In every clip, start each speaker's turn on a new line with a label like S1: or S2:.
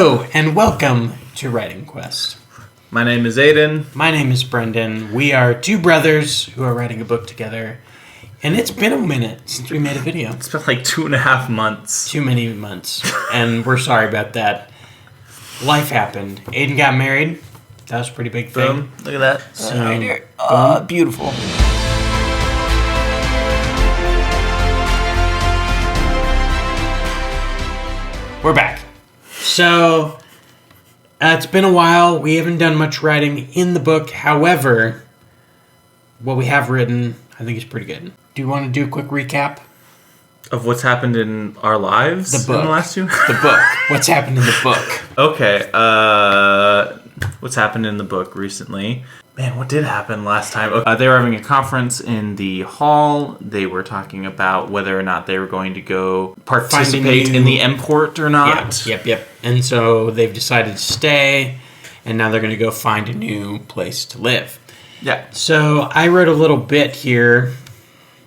S1: Hello, and welcome to Writing Quest.
S2: My name is Aiden.
S1: My name is Brendan. We are two brothers who are writing a book together. And it's been a minute since we made a video.
S2: It's been like 2.5 months.
S1: Too many months. And we're sorry about that. Life happened. Aiden got married. That was a pretty big thing.
S2: Boom. Look at that.
S1: So,
S2: Right here.
S1: beautiful. We're back. So, it's been a while. We haven't done much writing in the book. However, what we have written, I think is pretty good. Do you want to do a quick recap?
S2: Of what's happened in our lives?
S1: The book.
S2: In the last two?
S1: The book. What's happened in the book?
S2: Okay. What's happened in the book recently? Man, what did happen last time? They were having a conference in the hall. They were talking about whether or not they were going to go participate in the import or not.
S1: Yep. And so they've decided to stay, and now they're going to go find a new place to live.
S2: Yeah.
S1: So I wrote a little bit here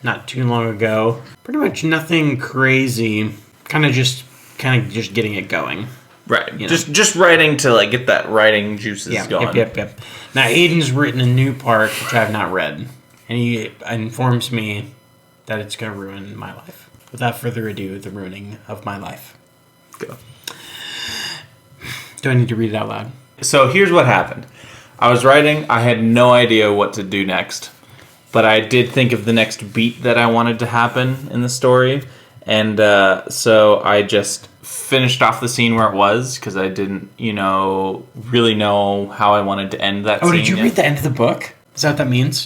S1: not too long ago. Pretty much nothing crazy. Kind of just getting it going.
S2: Right.
S1: You know?
S2: Just writing to like get that writing juices going.
S1: Yep. Now Aiden's written a new part which I have not read, and he informs me that it's going to ruin my life. Without further ado, the ruining of my life.
S2: Go.
S1: Do I need to read it out loud?
S2: So here's what happened. I was writing. I had no idea what to do next, but I did think of the next beat that I wanted to happen in the story, and so I just finished off the scene where it was because I didn't, really know how I wanted to end that scene.
S1: Oh, did you read the end of the book? Is that what that means?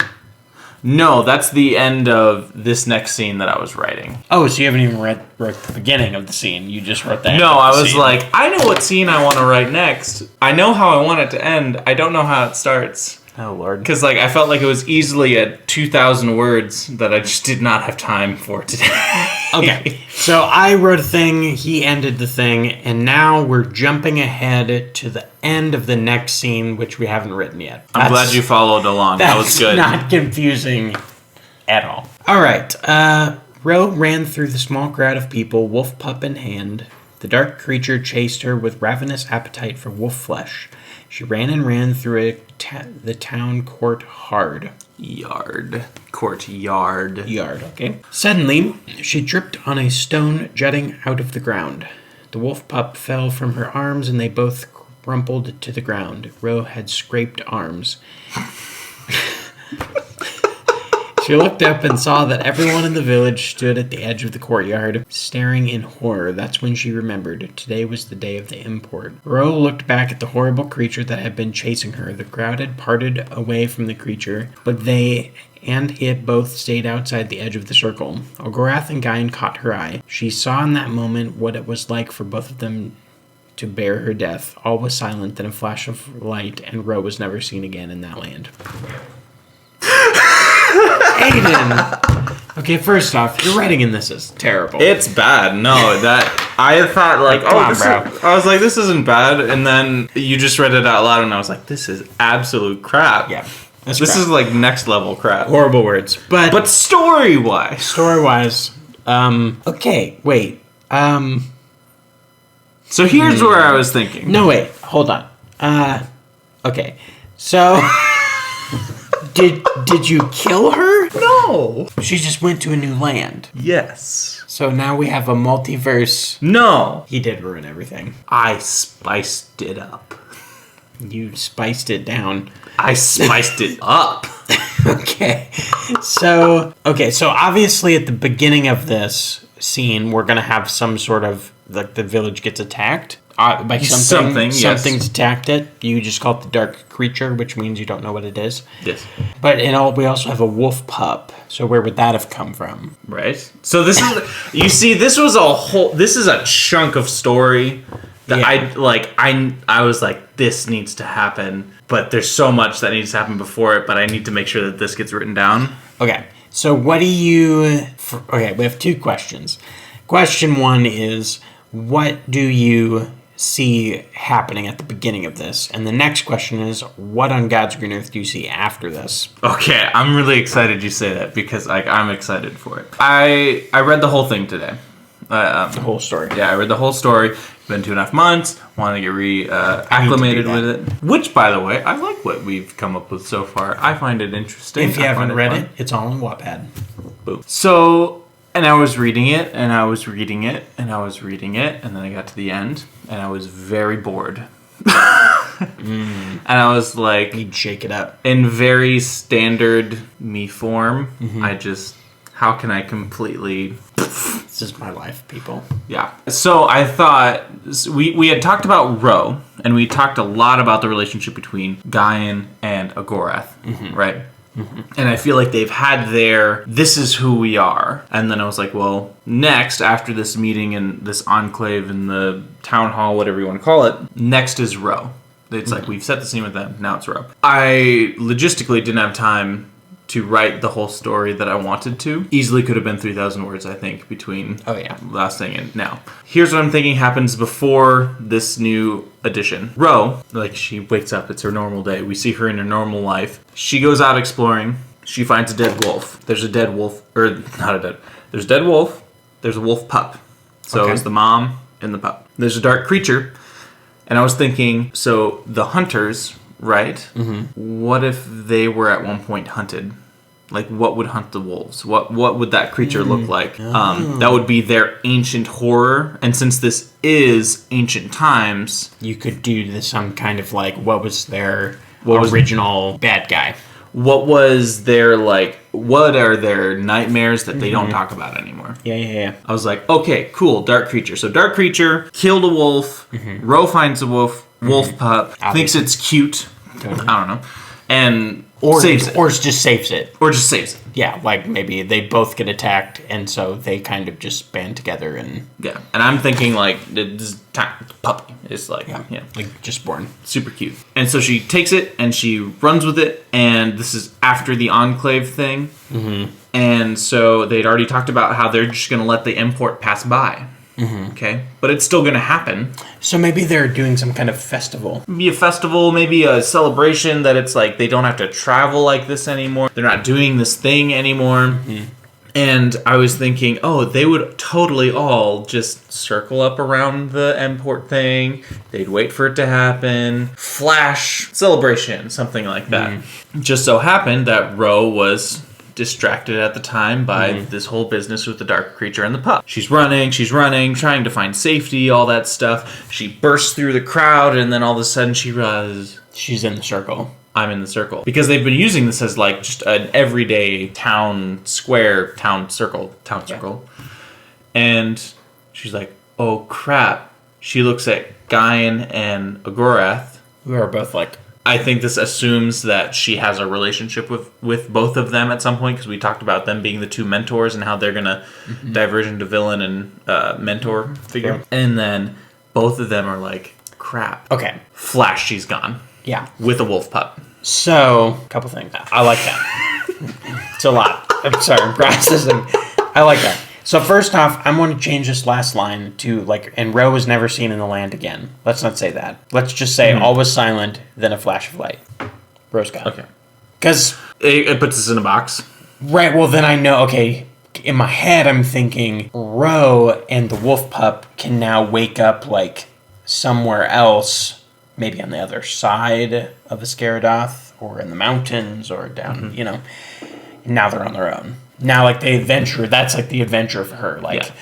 S2: No, that's the end of this next scene that I was writing.
S1: Oh, so you haven't even wrote the beginning of the scene. You just wrote the end.
S2: No,
S1: of the
S2: I was
S1: scene.
S2: like, I know what scene I want to write next. I know how I want it to end. I don't know how it starts.
S1: Oh, Lord.
S2: Because I felt like it was easily at 2,000 words that I just did not have time for today.
S1: Okay, so I wrote a thing, he ended the thing, and now we're jumping ahead to the end of the next scene, which we haven't written yet.
S2: I'm glad you followed along. That was good.
S1: That's not confusing at all. All right, Ro ran through the small crowd of people, wolf pup in hand. The dark creature chased her with ravenous appetite for wolf flesh. She ran and ran through the town courtyard.
S2: Courtyard,
S1: okay. Suddenly, she tripped on a stone jutting out of the ground. The wolf pup fell from her arms and they both crumpled to the ground. Ro had scraped arms. She looked up and saw that everyone in the village stood at the edge of the courtyard, staring in horror. That's when she remembered. Today was the day of the import. Ro looked back at the horrible creature that had been chasing her. The crowd had parted away from the creature, but they and it both stayed outside the edge of the circle. Ogorath and Gain caught her eye. She saw in that moment what it was like for both of them to bear her death. All was silent, then a flash of light, and Ro was never seen again in that land. Aiden! Okay, first off, your writing in this is terrible.
S2: It's bad. No, that I thought I was like, this isn't bad, and then you just read it out loud, and I was like, this is absolute crap.
S1: Yeah,
S2: this is like next level crap.
S1: Horrible words, but
S2: story wise,
S1: okay, wait,
S2: So here's where I was thinking.
S1: No, wait, hold on. Okay, so. Did you kill her?
S2: No.
S1: She just went to a new land.
S2: Yes.
S1: So now we have a multiverse.
S2: No.
S1: He did ruin everything.
S2: I spiced it up.
S1: You spiced it down.
S2: I spiced it up.
S1: Okay. So obviously at the beginning of this scene, we're going to have some sort of, like, the village gets attacked. By something,
S2: yes.
S1: Something's attacked it. You just call it the dark creature, which means you don't know what it is.
S2: Yes.
S1: But we also have a wolf pup. So where would that have come from?
S2: Right. So this is, you see, this is a chunk of story that I was like, this needs to happen, but there's so much that needs to happen before it, but I need to make sure that this gets written down.
S1: Okay. So okay, we have two questions. Question one is, what do you see happening at the beginning of this? And the next question is, what on God's green earth do you see after this?
S2: Okay, I'm really excited you say that because I'm excited for it. I read the whole thing today.
S1: The whole story.
S2: Yeah, I read the whole story Been 2.5 months. Want to get acclimated with it. Which, by the way, I like what we've come up with so far. I find it interesting.
S1: If you haven't read it, it's all on Wattpad.
S2: Boom. So, and I was reading it, and I was reading it, and I was reading it, and then I got to the end, and I was very bored. And I was like...
S1: You'd shake it up.
S2: In very standard me form, I just... How can I completely...
S1: This is my life, people.
S2: Yeah. So I thought... We had talked about Ro, and we talked a lot about the relationship between Gaian and Agorath, right? And I feel like they've had their, this is who we are. And then I was like, well, next, after this meeting and this enclave in the town hall, whatever you want to call it, next is Ro. It's like, we've set the scene with them, now it's Ro. I logistically didn't have time to write the whole story that I wanted to. Easily could have been 3,000 words, I think, between last thing and now. Here's what I'm thinking happens before this new edition. Ro, like, she wakes up, it's her normal day. We see her in her normal life. She goes out exploring. She finds a dead wolf. There's a dead wolf, or not a dead, there's a dead wolf, there's a wolf pup. So it's the mom and the pup. There's a dark creature, and I was thinking, so the hunters, right? What if they were at one point hunted? Like, what would hunt the wolves? What would that creature look like? That would be their ancient horror. And since this is ancient times...
S1: You could do some kind of, like, what was their original bad guy?
S2: What was their, like... What are their nightmares that they don't talk about anymore?
S1: Yeah.
S2: I was like, okay, cool, dark creature. So dark creature, killed a wolf. Ro finds a wolf pup. Thinks it's cute. Totally. I don't know. And... saves it.
S1: Or just saves it.
S2: Or just saves it.
S1: Yeah, like maybe they both get attacked, and so they kind of just band together and...
S2: Yeah, and I'm thinking, like, this puppy is, like,
S1: like, just born.
S2: Super cute. And so she takes it, and she runs with it, and this is after the Enclave thing. And so they'd already talked about how they're just going to let the import pass by. Okay? But it's still going to happen.
S1: So maybe they're doing some kind of festival.
S2: Maybe a festival, maybe a celebration that it's like they don't have to travel like this anymore. They're not doing this thing anymore. And I was thinking, oh, they would totally all just circle up around the import thing. They'd wait for it to happen. Flash celebration, something like that. Just so happened that Ro was distracted at the time by this whole business with the dark creature and the pup. She's running, trying to find safety, all that stuff. She bursts through the crowd, and then all of a sudden she realizes...
S1: She's in the circle.
S2: I'm in the circle. Because they've been using this as, like, just an everyday town circle. And she's like, oh, crap. She looks at Gaian and Agorath.
S1: Who are both, like...
S2: I think this assumes that she has a relationship with both of them at some point, because we talked about them being the two mentors and how they're going to diverge into villain and mentor figure. Sure. And then both of them are like, crap.
S1: Okay.
S2: Flash, she's gone.
S1: Yeah.
S2: With a wolf pup.
S1: So, a couple things. I like that. It's a lot. I'm sorry, I'm processing. I like that. So first off, I'm going to change this last line to, like, and Ro was never seen in the land again. Let's not say that. Let's just say all was silent, then a flash of light. Ro's gone.
S2: Okay.
S1: Because...
S2: It puts us in a box.
S1: Right, well then I know, okay, in my head I'm thinking Ro and the wolf pup can now wake up, like, somewhere else, maybe on the other side of Ascaradoth, or in the mountains, or down, you know. Now they're on their own. Now, like, the adventure, that's, like, the adventure for her. Like,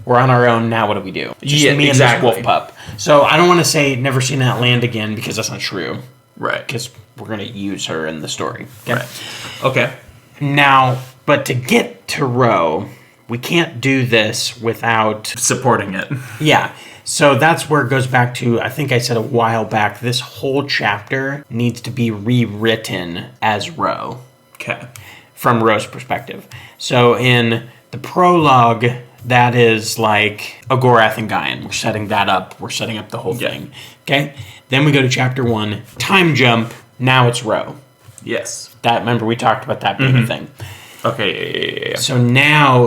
S1: we're on our own, now what do we do? Just me and this wolf pup. So, I don't want to say never seen that land again, because that's not true.
S2: Right.
S1: Because we're going to use her in the story.
S2: Okay? Right. Okay.
S1: Now, but to get to Ro, we can't do this without...
S2: supporting it.
S1: Yeah. So that's where it goes back to, I think I said a while back, this whole chapter needs to be rewritten as Ro.
S2: Okay.
S1: From Ro's perspective. So in the prologue, that is like Agorath and Gaian. We're setting that up. We're setting up the whole thing. Okay? Then we go to chapter 1. Time jump. Now it's Ro.
S2: Yes.
S1: That, remember, we talked about that being a thing.
S2: Okay, yeah.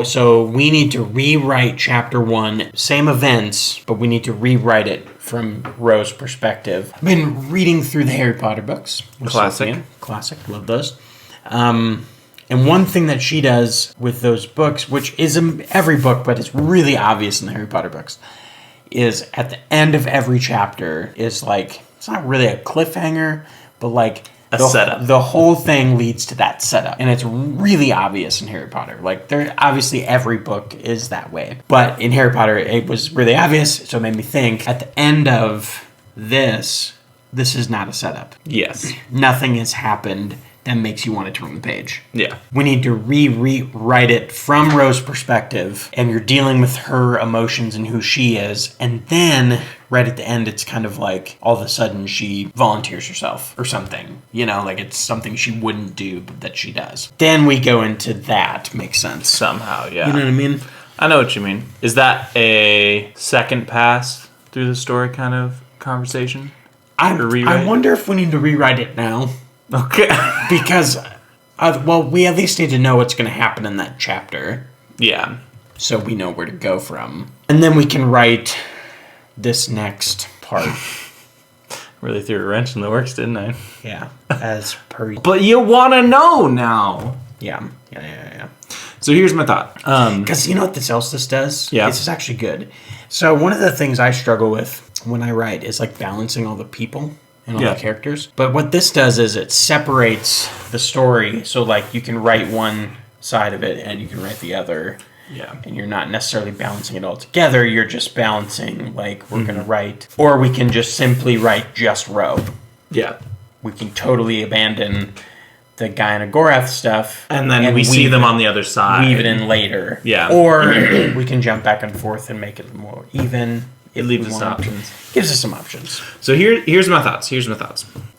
S1: So we need to rewrite chapter 1. Same events, but we need to rewrite it from Ro's perspective. I've been reading through the Harry Potter books.
S2: Classic.
S1: Classic. Love those. And one thing that she does with those books, which is in every book, but it's really obvious in the Harry Potter books, is at the end of every chapter is like, it's not really a cliffhanger, but like
S2: setup.
S1: The whole thing leads to that setup. And it's really obvious in Harry Potter. Like, there obviously every book is that way. But in Harry Potter, it was really obvious, so it made me think, at the end of this is not a setup.
S2: Yes.
S1: Nothing has happened that makes you want to turn the page.
S2: Yeah.
S1: We need to rewrite it from Rose's perspective, and you're dealing with her emotions and who she is, and then right at the end, it's kind of like all of a sudden she volunteers herself or something. You know, like it's something she wouldn't do, but that she does. Then we go into that. Makes sense.
S2: Somehow, yeah.
S1: You know what I mean?
S2: I know what you mean. Is that a second pass through the story kind of conversation?
S1: I wonder if we need to rewrite it now.
S2: Okay.
S1: Because, we at least need to know what's going to happen in that chapter.
S2: Yeah.
S1: So we know where to go from. And then we can write this next part.
S2: Really threw a wrench in the works, didn't I?
S1: Yeah. As per...
S2: But you want to know now.
S1: Yeah.
S2: So here's my thought.
S1: Because you know what this does?
S2: Yeah.
S1: This is actually good. So one of the things I struggle with when I write is like balancing all the people and all the characters. But what this does is it separates the story. So like you can write one side of it and you can write the other.
S2: Yeah.
S1: And you're not necessarily balancing it all together. You're just balancing, like, we're going to write. Or we can just simply write just Ro.
S2: Yeah.
S1: We can totally abandon the Guy and Agorath stuff.
S2: And then we see them on the other side.
S1: Weave it in later.
S2: Yeah.
S1: Or we can jump back and forth and make it more even.
S2: It leaves us options.
S1: Gives us some options.
S2: So here's my thoughts.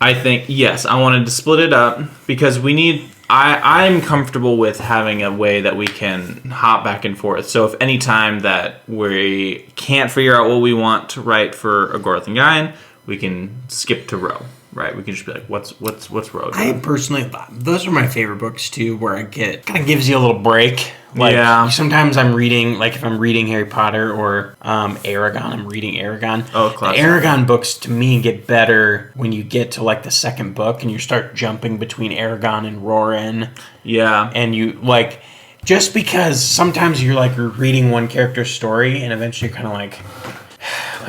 S2: I think, yes, I wanted to split it up because we need... I'm comfortable with having a way that we can hop back and forth. So if any time that we can't figure out what we want to write for Agorath and Guyan, we can skip to Ro. Right, we can just be like, what's Ro doing?
S1: I personally, those are my favorite books too, where I get, kind of gives you a little break. Like, sometimes I'm reading, like if I'm reading Harry Potter or Aragon, I'm reading Aragon.
S2: Oh, classic.
S1: The Aragon books, to me, get better when you get to like the second book and you start jumping between Aragon and Roran.
S2: Yeah.
S1: And you, like, just because sometimes you're reading one character's story and eventually you're kind of like,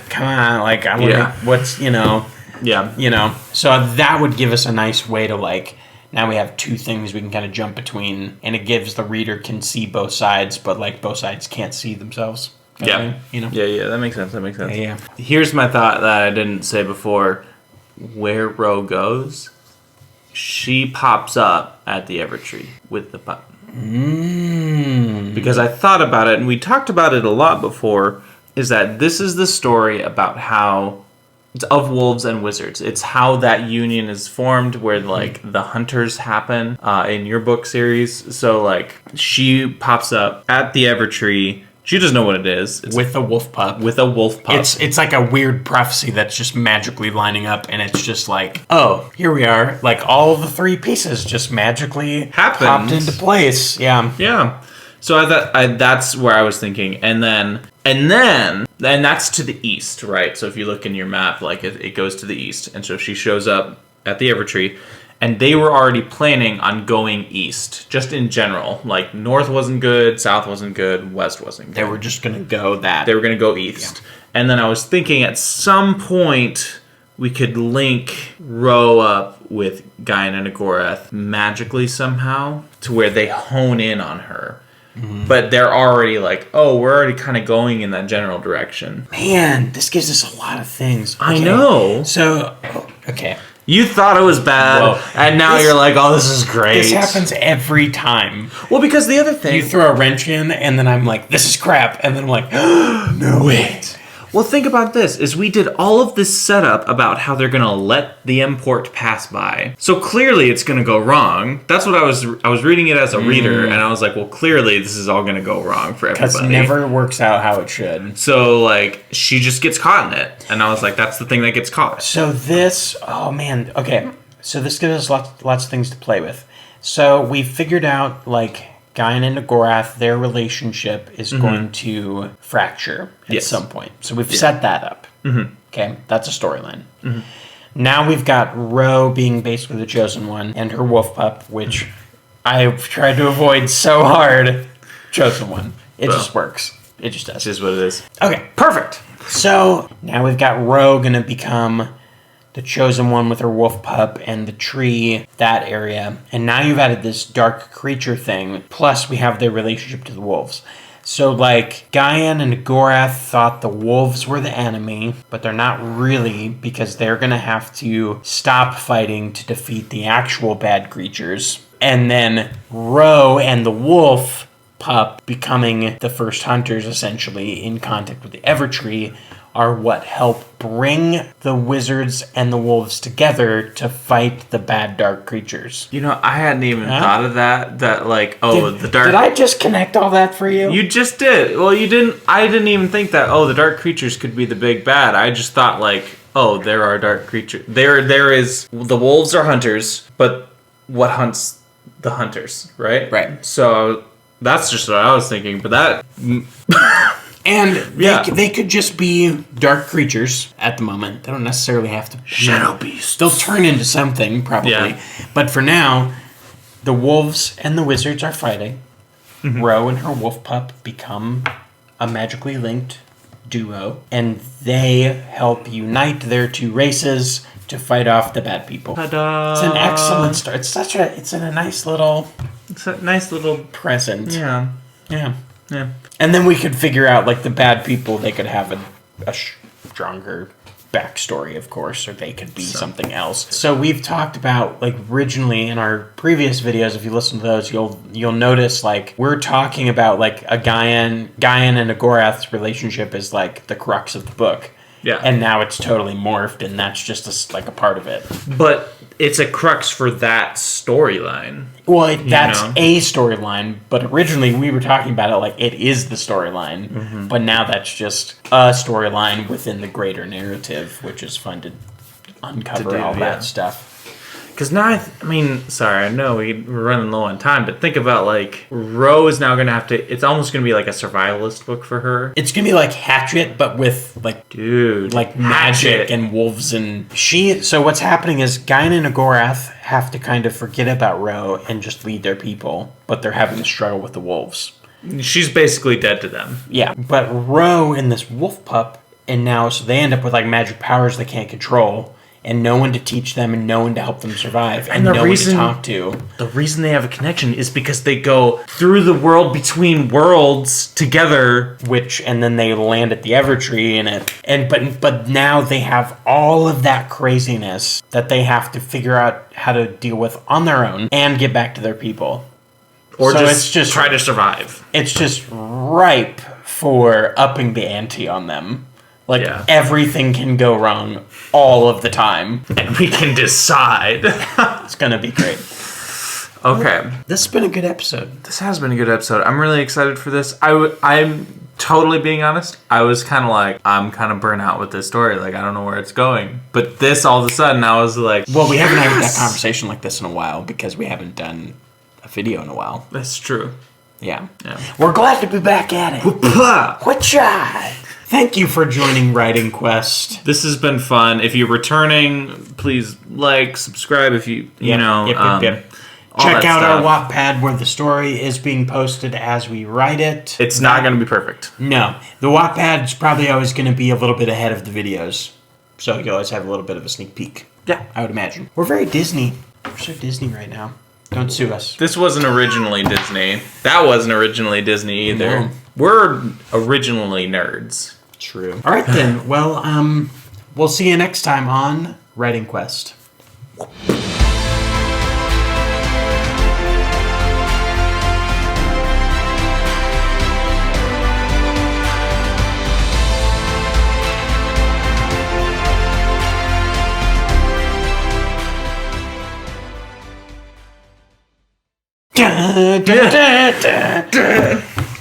S1: come on, like, I wonder what's,
S2: Yeah.
S1: So that would give us a nice way to, like, now we have two things we can kind of jump between, and it gives the reader can see both sides, but, like, both sides can't see themselves.
S2: Yeah.
S1: Yeah,
S2: that makes sense.
S1: Yeah.
S2: Here's my thought that I didn't say before. Where Ro goes, she pops up at the Evertree with the button. Because I thought about it, and we talked about it a lot before, is that this is the story about how... of wolves and wizards. It's how that union is formed, where like the hunters happen in your book series. So like she pops up at the Evertree. She doesn't know what it is. It's
S1: with a wolf pup. It's like a weird prophecy that's just magically lining up, and it's just like, oh, here we are. Like all the three pieces just magically popped into place. Yeah.
S2: Yeah. So I thought that's where I was thinking, and that's to the east, right? So if you look in your map, like it goes to the east, and so she shows up at the Evertree, and they were already planning on going east, just in general. Like north wasn't good, south wasn't good, west wasn't good.
S1: They were just gonna go that.
S2: They were gonna go east, and then I was thinking at some point we could link Ro up with Guyan and Agorath magically somehow to where they hone in on her. Mm-hmm. But they're already like, oh, we're already kind of going in that general direction.
S1: Man, this gives us a lot of things. Okay.
S2: I know.
S1: So, okay.
S2: You thought it was bad, and now you're like, oh, this is great.
S1: This happens every time.
S2: Well, because the other thing...
S1: You throw a wrench in, and then I'm like, this is crap. And then I'm like, no, wait.
S2: Well, think about this, is we did all of this setup about how they're going to let the import pass by. So clearly it's going to go wrong. That's what I was reading it as a reader, and I was like, well, clearly this is all going to go wrong for everybody.
S1: Because it never works out how it should.
S2: So, like, she just gets caught in it. And I was like, that's the thing that gets caught.
S1: So this, oh man, okay. So this gives us lots of things to play with. So we figured out, like, Guyan and Agorath, their relationship is going to fracture at some point. So we've set that up. Mm-hmm. Okay, that's a storyline. Mm-hmm. Now we've got Ro being basically the chosen one, and her wolf pup, which I've tried to avoid so hard. Chosen one. It just works. It just does.
S2: It's just what it is.
S1: Okay, perfect. So now we've got Ro gonna become the chosen one with her wolf pup and the tree, that area. And now you've added this dark creature thing. Plus we have their relationship to the wolves. So, like, Gaian and Gorath thought the wolves were the enemy, but they're not really, because they're going to have to stop fighting to defeat the actual bad creatures. And then Ro and the wolf pup becoming the first hunters, essentially, in contact with the Evertree, are what help bring the wizards and the wolves together to fight the bad dark creatures.
S2: You know, I hadn't even thought of that. That, like, the dark...
S1: Did I just connect all that for you?
S2: You just did. Well, you didn't... I didn't even think that, the dark creatures could be the big bad. I just thought, like, there are dark creatures. There is... The wolves are hunters, but what hunts the hunters, right?
S1: Right.
S2: So, that's just what I was thinking, but that...
S1: And they could just be dark creatures at the moment. They don't necessarily have to...
S2: Shadow beasts.
S1: They'll turn into something, probably.
S2: Yeah.
S1: But for now, the wolves and the wizards are fighting. Mm-hmm. Ro and her wolf pup become a magically linked duo. And they help unite their two races to fight off the bad people.
S2: Ta-da!
S1: It's an excellent start. It's a nice little...
S2: It's a nice little...
S1: present.
S2: Yeah.
S1: Yeah.
S2: Yeah.
S1: And then we could figure out, like, the bad people, they could have a stronger backstory, of course, or they could be something else. So we've talked about, like, originally in our previous videos, if you listen to those, you'll notice, like, we're talking about, like, a Gaian and a Gorath's relationship is, like, the crux of the book.
S2: Yeah.
S1: And now it's totally morphed, and that's just, a part of it.
S2: But it's a crux for that storyline.
S1: Well, that's a storyline, but originally we were talking about it like it is the storyline, mm-hmm. But now that's just a storyline within the greater narrative, which is fun to uncover all that stuff.
S2: Because now, I know we're running low on time, but think about, like, Ro is now going to have to... It's almost going to be like a survivalist book for her.
S1: It's going to be like Hatchet, but with, like...
S2: Dude.
S1: Like magic and wolves and... So what's happening is Gaian and Agorath have to kind of forget about Ro and just lead their people, but they're having to struggle with the wolves.
S2: She's basically dead to them.
S1: Yeah, but Ro and this wolf pup, and now so they end up with, like, magic powers they can't control... And no one to teach them, and no one to help them survive, and no one to talk to. The
S2: reason they have a connection is because they go through the world between worlds together,
S1: and then they land at the Evertree, but now they have all of that craziness that they have to figure out how to deal with on their own and get back to their people,
S2: or so just try to survive.
S1: It's just ripe for upping the ante on them. Like, everything can go wrong all of the time.
S2: And we can decide.
S1: It's going to be great.
S2: Okay.
S1: This has been a good episode.
S2: This has been a good episode. I'm really excited for this. I'm totally being honest. I was kind of like, I'm kind of burnt out with this story. Like, I don't know where it's going. But this, all of a sudden, I was like...
S1: Well, we haven't had that conversation like this in a while because we haven't done a video in a while.
S2: That's true.
S1: Yeah. We're glad to be back at it. Whatcha? Thank you for joining Writing Quest.
S2: This has been fun. If you're returning, please subscribe if you know.
S1: Check out our Wattpad where the story is being posted as we write it.
S2: It's not going to be perfect.
S1: No. The Wattpad's probably always going to be a little bit ahead of the videos. So you always have a little bit of a sneak peek.
S2: Yeah.
S1: I would imagine. We're very Disney. We're so Disney right now. Don't sue us.
S2: This wasn't originally Disney. That wasn't originally Disney either.
S1: No.
S2: We're originally nerds.
S1: True. All right, then. Well, we'll see you next time on Writing Quest.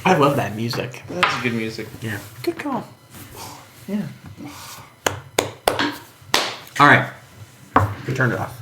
S1: I love that music.
S2: That's good music.
S1: Yeah. Good call. Yeah. All right. We turned it off.